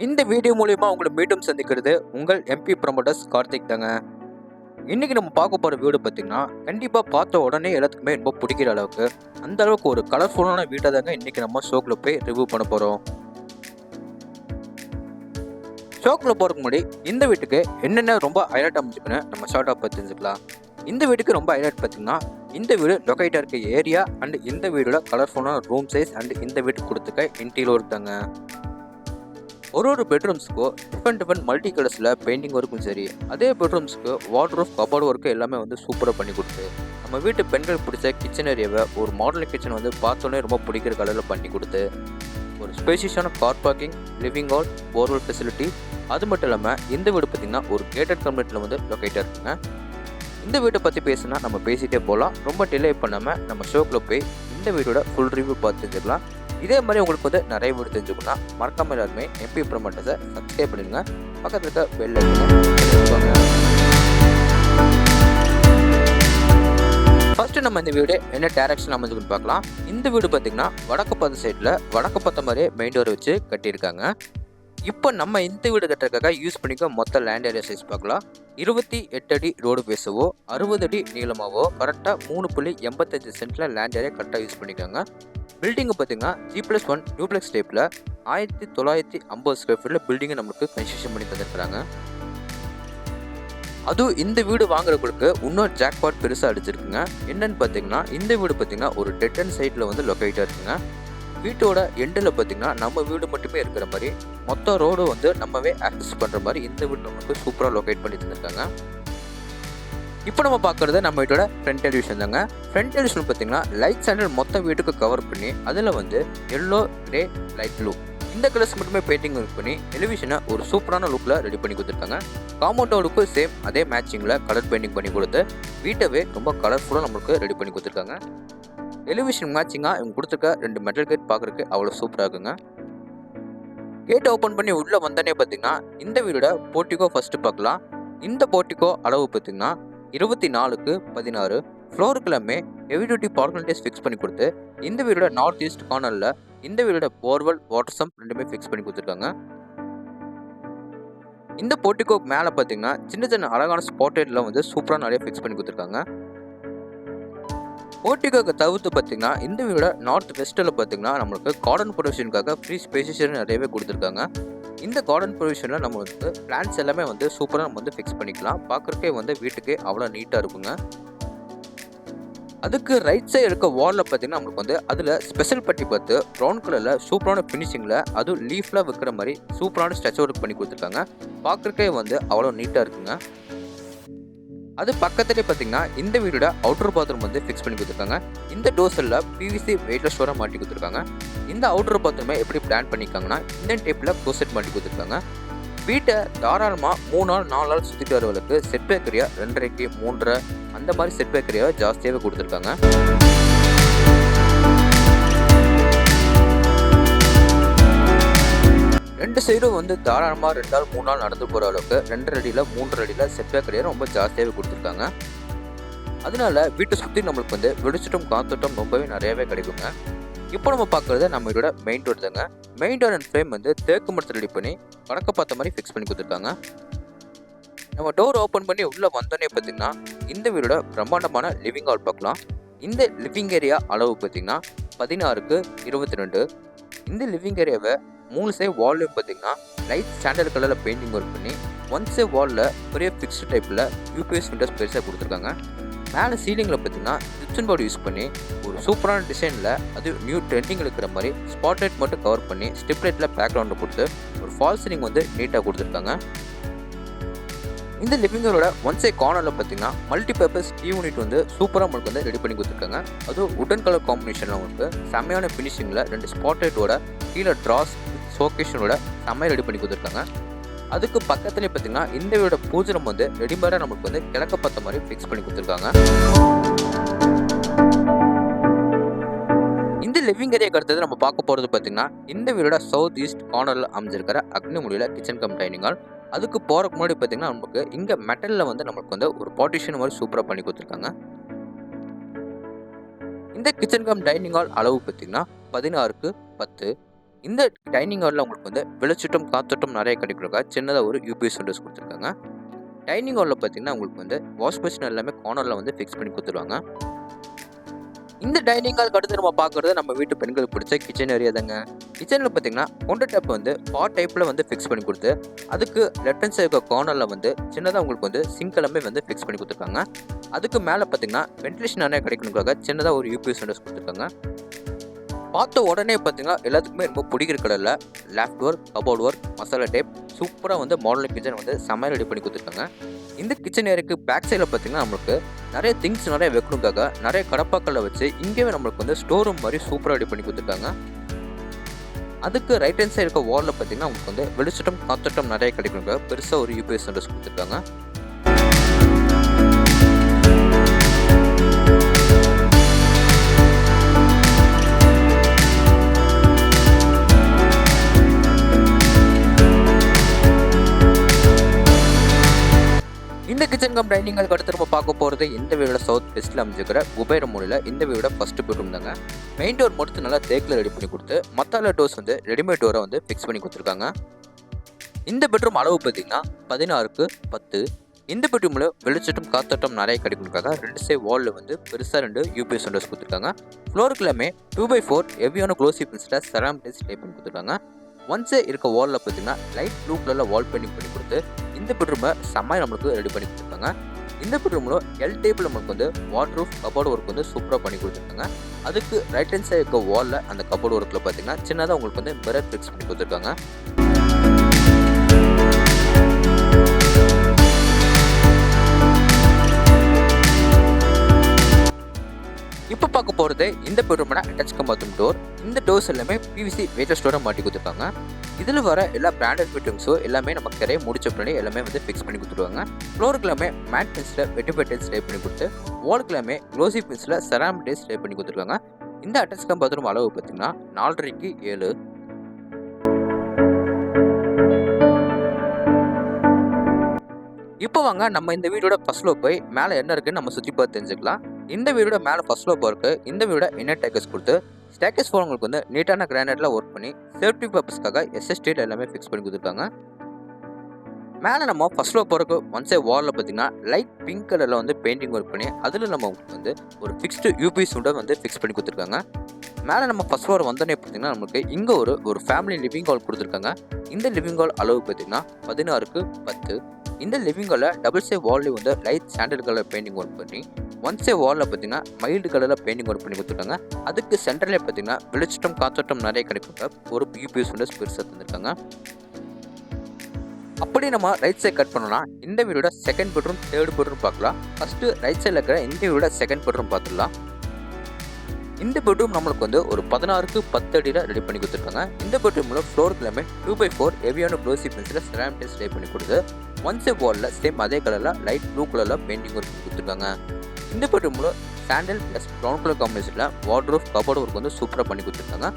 இந்த வீடியோ மூலியமா உங்களை மீண்டும் சந்திக்கிறது உங்கள் எம்பி ப்ரமோட்டர்ஸ் கார்த்திக் தாங்க. இன்னைக்கு நம்ம பார்க்க போற வீடு பார்த்தீங்கன்னா, கண்டிப்பா பார்த்த உடனே எல்லாத்துக்குமே ரொம்ப பிடிக்கிற அளவுக்கு அந்த அளவுக்கு ஒரு கலர்ஃபுல்லான வீட்டை தாங்க இன்னைக்கு நம்ம ஷோக்குள்ள போய் ரிவ்யூ பண்ண போறோம். ஷோக்குள்ள போறதுக்கு முன்னாடி இந்த வீட்டுக்கு என்னென்ன ரொம்ப ஹைலைட் அமைஞ்சுக்குன்னு நம்ம ஷார்ட்டாக பார்த்து தெரிஞ்சுக்கலாம். இந்த வீட்டுக்கு ரொம்ப ஹைலைட் பார்த்தீங்கன்னா, இந்த வீடு லொக்கேட்டாக இருக்க ஏரியா அண்ட் இந்த வீடோட கலர்ஃபுல்லான ரூம் சைஸ் அண்ட் இந்த வீட்டுக்கு கொடுத்துக்க இன்டீரியர் தாங்க. ஒரு பெட்ரூம்ஸ்க்கும் டிஃப்ரெண்ட் மல்டி கலர்ஸில் பெயிண்டிங் ஒர்க்கும் சரி, அதே பெட்ரூம்ஸ்க்கு வார்ட்ரோப் கபோர்டு ஒர்க்கு எல்லாமே வந்து சூப்பராக பண்ணி கொடுத்து நம்ம வீட்டு பெண்கள் பிடிச்ச கிச்சன் ஏரியாவை ஒரு மாடல் கிச்சன் வந்து பார்த்தோன்னே ரொம்ப பிடிக்கிற கலரில் பண்ணி கொடுத்து ஒரு ஸ்பேஷியஸான car parking, living hall, borewell facility, அது மட்டும் இல்லாமல் இந்த வீடு பார்த்திங்கன்னா ஒரு கேட்டட் கம்யூனிட்டியில் வந்து லொக்கேட்டாக இருக்குங்க. இந்த வீட்டை பற்றி பேசுனா நம்ம பேசிகிட்டே போகலாம். ரொம்ப டிலே பண்ணாமல் நம்ம ஷோக்குள்ள போய் இந்த வீடோட ஃபுல் ரிவ்யூ பார்த்து தெரிஞ்சுக்கலாம். இதே மாதிரி உங்களுக்கு வந்து நிறைய வீடு தெரிஞ்சுக்கணும்னா மறக்காம எல்லாருமே எம்பி ப்ரமோட்டர்ஸை சப்ஸ்கிரைப் பண்ணிடுங்க. பக்கத்தில் இருக்க பெல் ஐகானை ஃபர்ஸ்ட் நம்ம இந்த வீடு என்ன டைரக்ஷன் அமைஞ்சுன்னு பார்க்கலாம். இந்த வீடு பார்த்தீங்கன்னா வடக்கு பார்த்த சைடில் வடக்கு பார்த்த மாதிரியே மெயின் டோர் வச்சு கட்டியிருக்காங்க. இப்போ நம்ம இந்த வீடு கட்டுறதுக்காக யூஸ் பண்ணிக்க மொத்த லேண்ட் ஏரியா சைஸ் பார்க்கலாம். 28 அடி ரோடு பேசவோ 60 அடி நீளமாவோ கரெக்டாக 3.85 சென்டில் லேண்ட் ஏரியா கரெக்டாக யூஸ் பண்ணிக்காங்க. பில்டிங்கு பார்த்தீங்கன்னா G+1 டூப்ளெக்ஸ் டைப்பில் 1950 ஸ்கொயர் ஃபீட்டில் பில்டிங்கை நம்மளுக்கு கன்ஸ்ட்ரக்ஷன் பண்ணி தந்துருக்குறாங்க. அதுவும் இந்த வீடு வாங்குறவங்களுக்கு இன்னொரு ஜாக்பாட் பெருசாக அடிச்சிருக்குங்க. என்னன்னு பார்த்தீங்கன்னா இந்த வீடு பார்த்தீங்கன்னா ஒரு டெட் அண்ட் சைட்டில் வந்து லொக்கேட்டாக இருக்குங்க. வீட்டோட எண்டில் பார்த்தீங்கன்னா நம்ம வீடு மட்டுமே இருக்கிற மாதிரி மொத்த ரோடு வந்து நம்மவே ஆக்சஸ் பண்ணுற மாதிரி இந்த வீடு நமக்கு சூப்பராக லொக்கேட் பண்ணி தந்துருக்காங்க. இப்போ நம்ம பார்க்குறது நம்ம வீட்டோட ஃப்ரண்ட் எலிவேஷன் தாங்க. ஃப்ரண்ட் எலிவேஷன் பார்த்தீங்கன்னா லைட் ஸ்டாண்டர்ட் மொத்த வீட்டுக்கு கவர் பண்ணி அதில் வந்து எல்லோ, கிரே, லைட் ப்ளூ இந்த கலர்ஸ் மட்டுமே பெயிண்டிங் ஒர்க் பண்ணி எலிவேஷனை ஒரு சூப்பரான லுக்கில் ரெடி பண்ணி கொடுத்துருக்காங்க. காம்பவுண்டோடுக்கு சேம் அதே மேட்சிங்கில் கலர் பெயிண்டிங் பண்ணி கொடுத்து வீட்டவே ரொம்ப கலர்ஃபுல்லாக நம்மளுக்கு ரெடி பண்ணி கொடுத்துருக்காங்க. எலிவேஷன் மேட்சிங்காக இவங்க கொடுத்துருக்க 2 மெட்டல் கேட் பார்க்குறதுக்கு அவ்வளோ சூப்பராக இருக்குங்க. கேட் ஓப்பன் பண்ணி உள்ளே வந்தோடனே பார்த்தீங்கன்னா இந்த வீடோட போர்ட்டிகோ ஃபஸ்ட்டு பார்க்கலாம். இந்த போர்ட்டிகோ அளவு பார்த்தீங்கன்னா 24x16 ஃப்ளோருக்கு எல்லாமே ஹெவி டியூட்டி பார்க்கன்டேஸ் ஃபிக்ஸ் பண்ணி கொடுத்து இந்த வீடோட நார்த் ஈஸ்ட் கார்னரில் இந்த வீடோட போர்வெல், வாட்டர் சம்ப் ரெண்டுமே ஃபிக்ஸ் பண்ணி கொடுத்துருக்காங்க. இந்த போர்ட்டிகோக்கு மேலே பார்த்தீங்கன்னா சின்ன அழகான ஸ்பாட்லைட்லாம் வந்து சூப்பராக நிறைய ஃபிக்ஸ் பண்ணி கொடுத்துருக்காங்க. போர்ட்டிகோக்கு தவிர்த்து பார்த்தீங்கன்னா இந்த வீடோட நார்த் வெஸ்ட்டில் பார்த்தீங்கன்னா நம்மளுக்கு கார்டன் ப்ரொவிஷனுக்காக ஃப்ரீ ஸ்பேஷியஸ் நிறையவே கொடுத்துருக்காங்க. இந்த கார்டன் ப்ரொவிஷனில் நம்ம வந்து பிளான்ஸ் எல்லாமே வந்து சூப்பராக நம்ம வந்து ஃபிக்ஸ் பண்ணிக்கலாம். பார்க்குறக்கே வந்து வீட்டுக்கு அவ்வளோ நீட்டாக இருக்குங்க. அதுக்கு ரைட் சைடு இருக்க வாலில் பார்த்தீங்கன்னா நம்மளுக்கு வந்து அதில் ஸ்பெஷல் பட்டி பார்த்து ப்ரௌன் கலரில் சூப்பரான ஃபினிஷிங்கில் அதுவும் லீஃபில் வைக்கிற மாதிரி சூப்பரான ஸ்ட்ரெச் ஒர்க் பண்ணி கொடுத்துருக்காங்க. பார்க்குறக்கே வந்து அவ்வளோ நீட்டாக இருக்குங்க. அது பக்கத்துலேயே பார்த்தீங்கன்னா இந்த வீடோட அவுட்டர் பாத்ரூம் வந்து ஃபிக்ஸ் பண்ணி கொடுத்துருக்காங்க. இந்த டோர்ஸில் PVC வெயிட்லெஸ் டோராக மாட்டி கொடுத்துருக்காங்க. இந்த அவுட்டர் பாத்ரூமை எப்படி பிளான் பண்ணியிருக்காங்கன்னா இந்த டைப்பில் க்ளோசெட் மாட்டி கொடுத்துருக்காங்க. வீட்டை தாராளமாக 3 நாள் 4 நாள் சுற்றிட்டு வரவங்களுக்கு செட் பேக் ஏரியா 2.5 3 அந்த மாதிரி செட் பேக் ஏரியாவை ஜாஸ்தியாகவே கொடுத்துருக்காங்க. ரெண்டு சைடும் வந்து தாராளமாக 2 நாள் 3 நாள் நடந்து போகிற அளவுக்கு 2.5 அடியில் 3.5 அடியில் செட்பேக் ஏரியா ரொம்ப ஜாஸ்தியாகவே கொடுத்துருக்காங்க. அதனால வீட்டை சுற்றி நம்மளுக்கு வந்து வெளிச்சட்டம் காத்தோட்டம் ரொம்பவே நிறையவே கிடைக்குங்க. இப்போ நம்ம பார்க்குறது நம்ம வீடோட மெயின் டோர் தாங்க. மெயின் டோர் அண்ட் ஃப்ரேம் வந்து தேக்கு மரத்தை ரெடி பண்ணி வடக்க பார்த்த மாதிரி ஃபிக்ஸ் பண்ணி கொடுத்துருக்காங்க. நம்ம டோர் ஓப்பன் பண்ணி உள்ளே வந்தோடனே பார்த்தீங்கன்னா இந்த வீடோட பிரம்மாண்டமான லிவிங் ஹால் பார்க்கலாம். இந்த லிவிங் ஏரியா அளவு பார்த்தீங்கன்னா 16x22. இந்த லிவிங் ஏரியாவை 3 சைடு வால்லையும் பார்த்தீங்கன்னா லைட் ஸ்டாண்டர்ட் கலரில் பெயிண்டிங் ஒர்க் பண்ணி 1 சைடு வாலில் பெரிய ஃபிக்ஸ்டு டைப்பில் UPS விண்டோஸ் பெருசாக கொடுத்துருக்காங்க. மேலே சீலிங்கில் பார்த்தீங்கன்னா கிச்சன் போர்டு யூஸ் பண்ணி ஒரு சூப்பரான டிசைனில் அது நியூ ட்ரெண்டிங் இருக்கிற மாதிரி ஸ்பாட்லைட் மட்டும் கவர் பண்ணி ஸ்டிப் லைட்டில் பேக்ரவுண்டை கொடுத்து ஒரு ஃபால் சீலிங் வந்து நீட்டாக கொடுத்துருக்காங்க. இந்த லிவிங்கரோட 1 சைடு கார்னரில் பார்த்தீங்கன்னா மல்டிபர்பஸ் யூனிட் வந்து சூப்பராக உங்களுக்கு வந்து ரெடி பண்ணி கொடுத்துருக்காங்க. அதுவும் உடன் கலர் காம்பினேஷனில் உங்களுக்கு செம்மையான ஃபினிஷிங்கில் 2 ஸ்பாட்லைட்டோட கீழே ட்ராஸ் ஷோகேஷனோட செம்மையாக ரெடி பண்ணி கொடுத்துருக்காங்க. அதுக்கு பக்கத்துலேயே பார்த்தீங்கன்னா இந்த வீடோட பூஜனம் வந்து ரெடிமேடாக நமக்கு வந்து கிழக்க பார்த்த மாதிரி ஃபிக்ஸ் பண்ணி கொடுத்துருக்காங்க. இந்த லிவிங் ஏரியாக்கு அடுத்தது நம்ம பார்க்க போகிறது பார்த்தீங்கன்னா இந்த வீடோட சவுத் ஈஸ்ட் கார்னரில் அமைஞ்சிருக்கிற அக்னி மூலையில் கிச்சன் கம் டைனிங் ஹால். அதுக்கு போகிறக்கு முன்னாடி பார்த்தீங்கன்னா நமக்கு இங்கே மெட்டலில் வந்து நம்மளுக்கு வந்து ஒரு பார்ட்டிஷன் மாதிரி சூப்பராக பண்ணி கொடுத்துருக்காங்க. இந்த கிச்சன் கம் டைனிங் ஹால் அளவு பார்த்தீங்கன்னா 16x10. இந்த டைனிங் ஹாலில் உங்களுக்கு வந்து வெளிச்சட்டும் காத்தோட்டம் நிறைய கிடைக்கிறதுக்காக சின்னதாக ஒரு யூபிஎஸ் விண்டோஸ் கொடுத்துருக்காங்க. டைனிங் ஹாலில் பார்த்தீங்கன்னா உங்களுக்கு வந்து வாஷ் மிஷின் எல்லாமே கார்னரில் வந்து ஃபிக்ஸ் பண்ணி கொடுத்துருவாங்க. இந்த டைனிங் ஹால் அடுத்து நம்ம பார்க்குறது நம்ம வீட்டு பெண்களுக்கு பிடிச்ச கிச்சன் ஏரியா தாங்க. கிச்சனில் பார்த்தீங்கன்னா கவுண்டர் டாப் வந்து பாட் டைப்பில் வந்து ஃபிக்ஸ் பண்ணி கொடுத்து அதுக்கு லெஃப்ட் ஹேண்ட் சைடு கார்னரில் வந்து சின்னதாக உங்களுக்கு வந்து சிங்க் எல்லாமே வந்து ஃபிக்ஸ் பண்ணி கொடுத்துருக்காங்க. அதுக்கு மேலே பார்த்தீங்கன்னா வென்டிலேஷன் நிறைய கிடைக்கணுக்காக சின்னதாக ஒரு யூபிஎஸ் விண்டோஸ் கொடுத்துருக்காங்க. பார்த்த உடனே பார்த்தீங்கன்னா எல்லாத்துக்குமே ரொம்ப பிடிக்கிற கடையில் லேஃப்ட் ஒர்க், கபோர்ட் ஒர்க், மசாலா டேப் சூப்பராக வந்து மாடல் கிச்சன் வந்து செம்மையாக ரெடி பண்ணி கொடுத்துருக்காங்க. இந்த கிச்சன் ஏரியாவுக்கு பேக் சைடில் பார்த்தீங்கன்னா நம்மளுக்கு நிறைய திங்ஸ் நிறைய வைக்கணுக்காக நிறைய கடப்பாக்களை வச்சு இங்கேயே நம்மளுக்கு வந்து ஸ்டோர் ரூம் மாதிரி சூப்பராக ரெடி பண்ணி கொடுத்துருக்காங்க. அதுக்கு ரைட் ஹேண்ட் சைடு இருக்க வாலில் பார்த்தீங்கன்னா உங்களுக்கு வந்து வெளிச்சட்டம் காத்தோட்டம் நிறைய கிடைக்கணுக்காக பெருசாக ஒரு யூபிஎஸ் விண்டோஸ் கொடுத்துருக்காங்க. இந்த கிச்சன் கம் டைனிங் ஹாலுக்கு அடுத்து நம்ம பார்க்க போகிறது இந்த வீடோட சவுத் வெஸ்ட்டில் அமைஞ்சிருக்கிற குபேர மூலையில் இந்த வீடோட ஃபர்ஸ்ட் பெட்ரூம் தாங்க. மெயின் டோர் மட்டும் நல்லா தேக்கில் ரெடி பண்ணி கொடுத்து மற்ற டோர்ஸ் வந்து ரெடிமேட் டோரை வந்து ஃபிக்ஸ் பண்ணி கொடுத்துருக்காங்க. இந்த பெட்ரூம் அளவு பார்த்தீங்கன்னா 16x10. இந்த பெட்ரூமில் வெளிச்சட்டும் காத்தோட்டம் நிறைய கிடைக்கிறதுக்காக 2 சைடு வாலில் வந்து பெருசாக 2 யூபிஎஸ் விண்டோஸ் கொடுத்துருக்காங்க. ஃப்ளோருக்குலாமே 2x4 ஹெவியான க்ளோசி பின்ஸில் செராமிக் டைப் பண்ணி கொடுத்துருக்காங்க. ஒன்ஸே இருக்க வாலில் பார்த்தீங்கன்னா லைட் ப்ளூ கலரில் வால் பெயிண்டிங் பண்ணி கொடுத்து இந்த பெட்ரூமை செம்மையாக நம்மளுக்கு ரெடி பண்ணி கொடுத்துருக்காங்க. இந்த பெட்ரூமில் எல் டைப்பில் நம்மளுக்கு வந்து வாட்டர் ரூஃப் கபோர்டு ஒர்க் வந்து சூப்பராக பண்ணி கொடுத்துருக்காங்க. அதுக்கு ரைட் ஹேண்ட் சைடு இருக்க வாலில் அந்த கபோர்டு ஒர்க்கில் பார்த்தீங்கன்னா சின்னதாக உங்களுக்கு வந்து மிரர் ஃபிக்ஸ் பண்ணி கொடுத்துருக்காங்க. இப்போ பார்க்க போகிறது இந்த பெட்ரூமோட அட்டாச் பாத்ரூம் டோர். இந்த டோர்ஸ் எல்லாமே பிவிசி வெயிட்லெஸ் டோரை மாட்டி கொடுத்துருக்காங்க. இதில் வர எல்லா பிராண்டட் ஃபிட்டிங்ஸும் எல்லாமே நம்ம கரையை முடிச்ச பின்னாடி எல்லாமே வந்து ஃபிக்ஸ் பண்ணி கொடுத்துருவாங்க. ஃப்ளோருக்கு எல்லாமே மேட் பின்ஸில் வெட்டிஃபை டைல்ஸ் டைப் பண்ணி கொடுத்து வாலுக்கு எல்லாமே க்ளோசி பின்ஸில் செராமிக் டைல்ஸ் டைப் பண்ணி கொடுத்துருக்காங்க. இந்த அட்டாச் பாத்ரூம் அளவு பார்த்தீங்கன்னா 4.5x7. இப்போ வாங்க நம்ம இந்த வீடோட ஃபர்ஸ்ட் ஃப்ளோர் போய் மேலே என்ன இருக்குன்னு நம்ம சுற்றி பார்த்து தெரிஞ்சுக்கலாம். இந்த வீடோட மேலே ஃபர்ஸ்ட் ஃப்ளோர் போகிறதுக்கு இந்த வீடோட இன்னர் டேக்கஸ் கொடுத்து ஸ்டேக்கஸ் உங்களுக்கு வந்து நீட்டான கிரானைட்ல ஒர்க் பண்ணி சேஃப்டி பர்பஸ்க்காக எஸ்எஸ்டியில் எல்லாமே ஃபிக்ஸ் பண்ணி கொடுத்துருக்காங்க. மேலே நம்ம ஃபர்ஸ்ட் ஃப்ளோர் போகிறதுக்கு ஒன் சைட் வாலில் பார்த்தீங்கன்னா லைட் பிங்க் கலரில் வந்து பெயிண்டிங் ஒர்க் பண்ணி அதில் நம்ம வந்து ஒரு ஃபிக்ஸ்டு யூபிஎஸ் விண்டோ வந்து ஃபிக்ஸ் பண்ணி கொடுத்துருக்காங்க. மேலே நம்ம ஃபர்ஸ்ட் ஃப்ளோர் வந்தோடனே பார்த்தீங்கன்னா நமக்கு இங்கே ஒரு ஃபேமிலி லிவிங் ஹால் கொடுத்துருக்காங்க. இந்த லிவிங் ஹால் அளவு பார்த்தீங்கன்னா 16x10. இந்த லிவிங் ஹாலில் டபுள் சைட் வால்லையும் வந்து light sandal colour painting work பண்ணி ஒன் சைட் வாலில் பார்த்தீங்கன்னா மைல்டு கலரில் பெயிண்டிங் ஒர்க் பண்ணி கொடுத்துருக்காங்க. அதுக்கு சென்டர்லேயே பார்த்தீங்கன்னா வெளிச்சட்டம் காத்தோட்டம் நிறைய கிடைக்கும் ஒரு யூபிஎஸ் விண்டோஸ் பெருசாக தந்துருக்காங்க. அப்படி நம்ம ரைட் சைட் கட் பண்ணோம்னா இந்த வீடோட செகண்ட் பெட்ரூம், தேர்ட் பெட்ரூம் பார்க்கலாம். ஃபர்ஸ்ட் ரைட் சைடில் இருக்கிற இந்த வீடோட செகண்ட் பெட்ரூம் பார்த்துடலாம். இந்த பெட்ரூம் நம்மளுக்கு வந்து ஒரு 16x10 அடியில் ரெடி பண்ணி கொடுத்துருக்காங்க. இந்த பெட்ரூமில் ஃப்ளோருக்கு எல்லாமே 2x4 ஹெவியான glossy pencil ceramic tiles type பண்ணி கொடுத்து ஒன் சைட் வாலில் சேம் அதே கலரில் லைட் ப்ளூ கலரில் பெயிண்டிங் ஒர்க் கொடுத்துருக்காங்க. இந்த பெட்ரூமில் சாண்டல் ப்ளஸ் ப்ரௌன் கலர் காம்பினேஷனில் வார்ட்ரோப் கபோர்டு ஒர்க் வந்து சூப்பராக பண்ணி கொடுத்துருக்காங்க.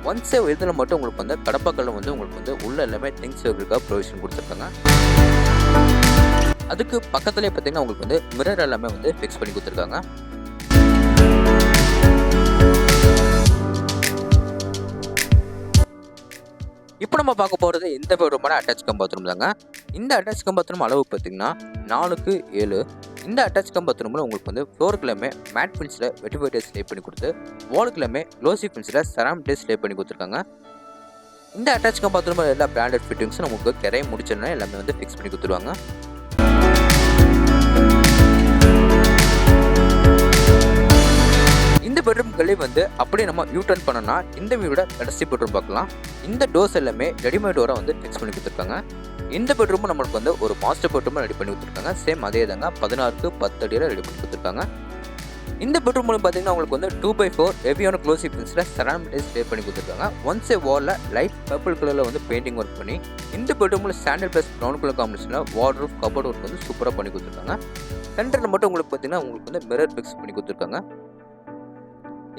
ஒன் சைட் இதில் மட்டும் உங்களுக்கு வந்து கடப்பாக்கல்ல வந்து உங்களுக்கு வந்து உள்ள எல்லாமே திங்ஸ் வைக்கிறதுக்காக ப்ரொவிஷன் கொடுத்துருக்காங்க. அதுக்கு பக்கத்துலேயே பார்த்தீங்கன்னா உங்களுக்கு வந்து மிரர் எல்லாமே வந்து ஃபிக்ஸ் பண்ணி கொடுத்துருக்காங்க. இப்போ நம்ம பார்க்க போகிறது இந்த பெட்ரூமோட அட்டாச் பாத்ரூம் தாங்க. இந்த அட்டாச் பாத்ரூம் அளவு பார்த்தீங்கன்னா 4x7. இந்த அட்டாச் பாத்ரூமில் உங்களுக்கு வந்து ஃப்ளோருக்கு எல்லாமே மேட் பின்ஸில் வெட்டிஃபை டைல்ஸ் டைப் பண்ணி கொடுத்து வாலுக்கு எல்லாமே க்ளோசி பின்ஸில் செராமிக் டைல்ஸ் டைப் பண்ணி கொடுத்துருக்காங்க. இந்த அட்டாச் பாத்ரூமில் எல்லா பிராண்டட் ஃபிட்டிங்ஸும் நமக்கு கரையை முடிச்சோன்னா எல்லாமே வந்து ஃபிக்ஸ் பண்ணி கொடுத்துருவாங்க. இந்த பெட்ரூம்களே வந்து அப்படியே நம்ம யூ டர்ன் பண்ணோம்னா இந்த வீடோட கடைசி பெட்ரூம் பார்க்கலாம். இந்த டோர்ஸ் எல்லாமே ரெடிமேட் டோரை வந்து ஃபிக்ஸ் பண்ணி கொடுத்துருக்காங்க. இந்த பெட்ரூமும் நம்மளுக்கு வந்து ஒரு மாஸ்டர் பெட்ரூம் ரெடி பண்ணி கொடுத்துருக்காங்க. சேம் அதே தாங்க 16x10 அடியில் ரெடி பண்ணி கொடுத்துருக்காங்க. இந்த பெட்ரூம் பார்த்தீங்கன்னா உங்களுக்கு வந்து 2x4 ஹெவியான க்ளோசி பின்ஸில் செராமிக் டைல்ஸ் டைப் பண்ணி கொடுத்துருக்காங்க. ஒன் சைட் வாலில் லைட் பர்பிள் கலரில் வந்து பெயிண்டிங் ஒர்க் பண்ணி இந்த பெட்ரூமில் சாண்டல் ப்ளஸ் ப்ரௌன் கலர் காம்பினேஷனில் வார்ட்ரோப் கபோர்டு ஒர்க் வந்து சூப்பராக பண்ணி கொடுத்துருக்காங்க. சென்டரில் மட்டும் உங்களுக்கு பார்த்தீங்கன்னா உங்களுக்கு வந்து மிரர் ஃபிக்ஸ் பண்ணி கொடுத்துருக்காங்க.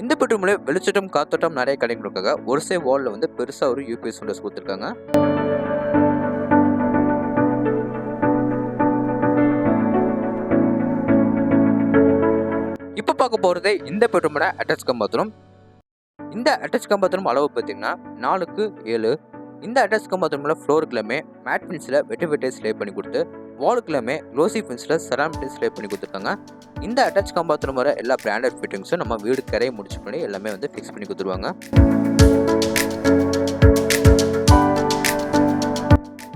இந்த பெட்ரூம்ல வெளிச்சட்டம் காத்தோட்டம் நிறைய கிடைக்கிறதுக்காக ஒரு சைட் வால்ல வந்து பெருசா ஒரு யூபிஎஸ் விண்டோஸ் கொடுத்துருக்காங்க. இப்போ பார்க்க போறது இந்த பெட்ரூமோட அட்டாச் பாத்ரூம். இந்த அட்டாச் பாத்ரூம் அளவு பார்த்தீங்கன்னா 4x7. இந்த அட்டாச் பாத்ரூமில் ஃப்ளோருக்குலாமே மேட் ஃபினிஷில் வெட்டி ஸ்லே பண்ணி கொடுத்து வாலுக்குலாமே க்ளோசி ஃபினிஷில் செராமிக் ஸ்லே பண்ணி கொடுத்துருக்காங்க. இந்த அட்டாச் பாத்ரூம் வர எல்லா பிராண்டட் ஃபிட்டிங்ஸும் நம்ம வீடு கரையை முடிச்சு பண்ணி எல்லாமே வந்து ஃபிக்ஸ் பண்ணி கொடுத்துருவாங்க.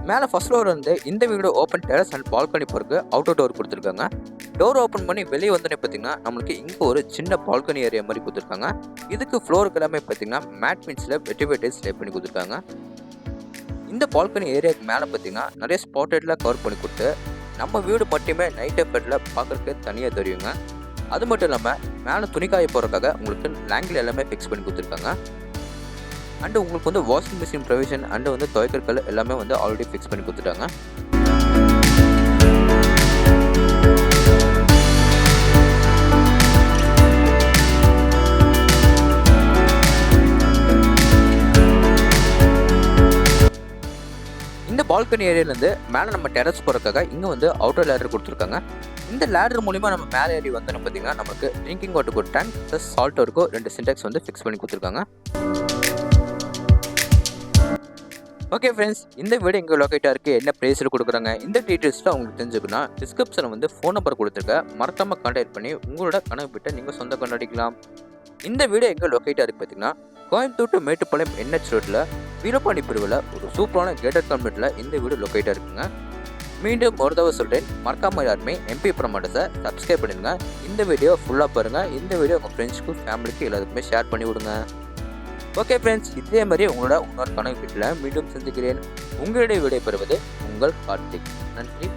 மேலே ஃபர்ஸ்ட் ஃப்ளோர் வந்து இந்த வீடு ஓப்பன் டெரஸ் அண்ட் பால்கனி போகிறதுக்கு அவுட்டர் டோர் கொடுத்துருக்காங்க. டோர் ஓப்பன் பண்ணி வெளியே வந்தோடனே பார்த்தீங்கன்னா நம்மளுக்கு இங்கே ஒரு சின்ன பால்கனி ஏரியா மாதிரி கொடுத்துருக்காங்க. இதுக்கு ஃப்ளோருக்கு எல்லாமே பார்த்தீங்கன்னா மேட் ஃபினிஷில் வெட்டி ஸ்லே பண்ணி கொடுத்துருக்காங்க. இந்த பால்கனி ஏரியாவுக்கு மேலே பார்த்தீங்கன்னா நிறைய ஸ்பாட்டெட்லாம் கவர் பண்ணி கொடுத்து நம்ம வீடு மட்டுமே நைட் எஃபெக்டில் பார்க்குறதுக்கு தனியாக தெரியுங்க. அது மட்டும் இல்லாமல் மேலே துணிக்காய போகிறதுக்காக உங்களுக்கு லேங்கில் எல்லாமே ஃபிக்ஸ் பண்ணி கொடுத்துருக்காங்க. அண்டு உங்களுக்கு வந்து வாஷிங் மிஷின் ப்ரொவிஷன் அண்டு வந்து துவைக்கற்கள் எல்லாமே வந்து ஆல்ரெடி ஃபிக்ஸ் பண்ணி கொடுத்துட்டாங்க. இந்த பால்கனி ஏரியாலேருந்து மேலே நம்ம டெரஸ் போகிறதுக்காக இங்கே வந்து அவுட்டர் லேடர் கொடுத்துருக்காங்க. இந்த லேடர் மூலிமா நம்ம மேலே ஏறி வந்தோன்னு பார்த்தீங்கன்னா நமக்கு ட்ரிங்கிங் வாட்டருக்கு ஒரு டேங்க் ப்ளஸ் சால்ட்டருக்கும் 2 சின்டெக்ஸ் வந்து ஃபிக்ஸ் பண்ணி கொடுத்துருக்காங்க. ஓகே ஃப்ரெண்ட்ஸ், இந்த வீடு எங்கே லொக்கேட்டாக இருக்குது, என்ன ப்ரைஸில் கொடுக்குறாங்க, இந்த டீட்டெயில்ஸில் உங்களுக்கு தெரிஞ்சுக்கணும்னா டிஸ்கிரிப்ஷனில் வந்து ஃபோன் நம்பர் கொடுத்துருக்க மறக்காமல் கான்டாக்ட் பண்ணி உங்களோட கனவு வீட்டை நீங்கள் சொந்த கொண்டாடிக்கலாம். இந்த வீடு எங்கே லொக்கேட்டாக இருக்குது பார்த்தீங்கன்னா கோயம்புத்தூர் டு மேட்டுப்பாளையம் NH ரோட்டில் வீரபாண்டி பிரிவில் ஒரு சூப்பரான கேட்டட் கம்யூனிட்டியில் இந்த வீடு லொக்கேட்டாக இருக்குங்க. மீண்டும் ஒரு தடவை சொல்கிறேன், மறக்காமல் யாருமே MP ப்ரமோட்டர்ஸை சப்ஸ்கிரைப் பண்ணிடுங்க. இந்த வீடியோ ஃபுல்லாக பாருங்கள். இந்த வீடியோ உங்கள் ஃப்ரெண்ட்ஸ்க்கு ஃபேமிலிக்கு எல்லாத்துக்குமே ஷேர் பண்ணி விடுங்க. ஓகே ஃப்ரெண்ட்ஸ், இதே மாதிரி உங்களோட இன்னொரு கனவு வீட்டில் மீண்டும் சந்திக்கிறேன். உங்களுடைய விடை பெறுவது உங்கள் கார்த்திக். நன்றி.